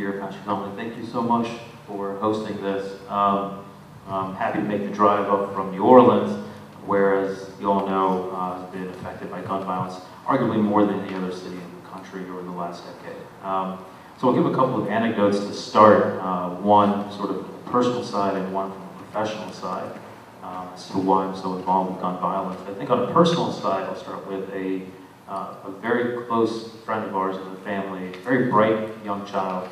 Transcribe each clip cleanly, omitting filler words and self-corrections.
here, Pastor Conley. Thank you so much for hosting this. I'm happy to make the drive up from New Orleans, where, as you all know, has been affected by gun violence, arguably more than any other city in the country over the last decade. So I'll give a couple of anecdotes to start, one sort of personal side and one from the professional side, as to why I'm so involved with gun violence. I think on a personal side, I'll start with a very close friend of ours in the family, very bright young child.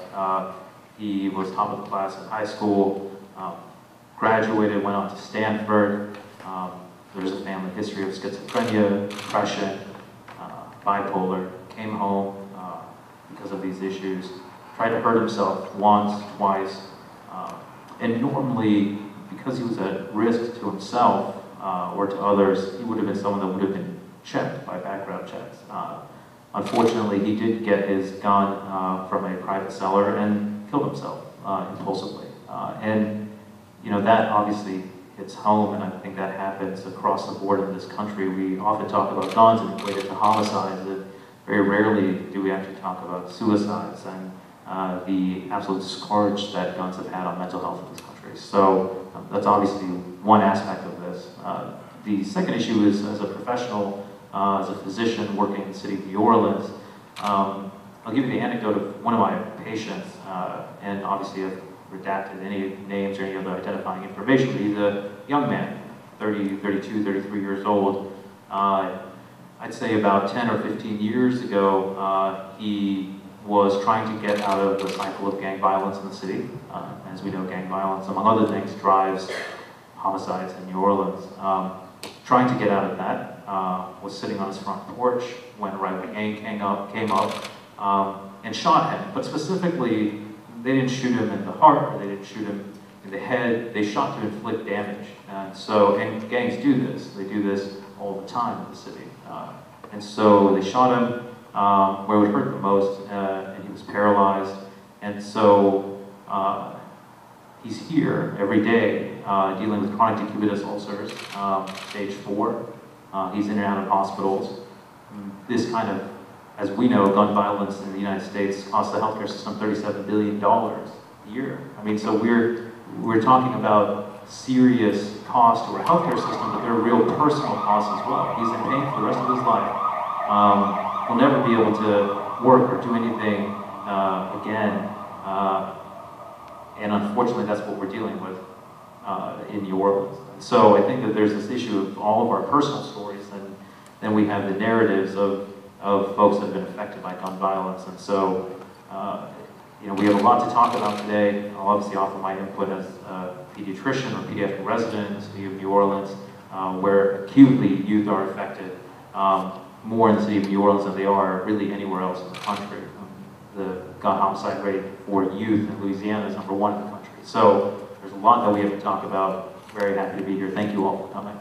He was top of the class in high school, graduated, went on to Stanford. There's a family history of schizophrenia, depression, bipolar, came home because of these issues, tried to hurt himself once, twice, and normally, because he was at risk to himself or to others, he would have been someone that would have been checked by background checks. Unfortunately, he did get his gun from a private seller and killed himself impulsively. And you know, that obviously hits home, and I think that happens across the board in this country. We often talk about guns and equate it to homicides, and very rarely do we actually talk about suicides and the absolute scourge that guns have had on mental health in this country. So that's obviously one aspect of this. The second issue is, as a professional, as a physician working in the city of New Orleans, I'll give you the anecdote of one of my patients, and obviously I've redacted any names or any other identifying information, but he's a young man, 30, 32, 33 years old. I'd say about 10 or 15 years ago, he was trying to get out of the cycle of gang violence in the city. As we know, gang violence, among other things, drives homicides in New Orleans. Trying to get out of that, was sitting on his front porch when a right-wing gang came up and shot him. But specifically, they didn't shoot him in the heart, or they didn't shoot him in the head. They shot to inflict damage. And gangs do this. They do this all the time in the city. And so they shot him where it would hurt the most, and he was paralyzed. And so he's here every day dealing with chronic decubitus ulcers, stage 4. He's in and out of hospitals. This kind of, as we know, gun violence in the United States costs the healthcare system $37 billion a year. I mean, so we're talking about serious cost to our healthcare system, but there are real personal costs as well. He's in pain for the rest of his life. He'll never be able to work or do anything again. And unfortunately, that's what we're dealing with in New Orleans. So I think that there's this issue of all of our personal stories, and then we have the narratives of folks that have been affected by gun violence. And so, you know, we have a lot to talk about today. I'll obviously offer my input as a pediatrician or pediatric resident in the city of New Orleans, where acutely youth are affected more in the city of New Orleans than they are really anywhere else in the country. The gun homicide rate for youth in Louisiana is #1 in the country. So there's a lot that we have to talk about. Very happy to be here. Thank you all for coming.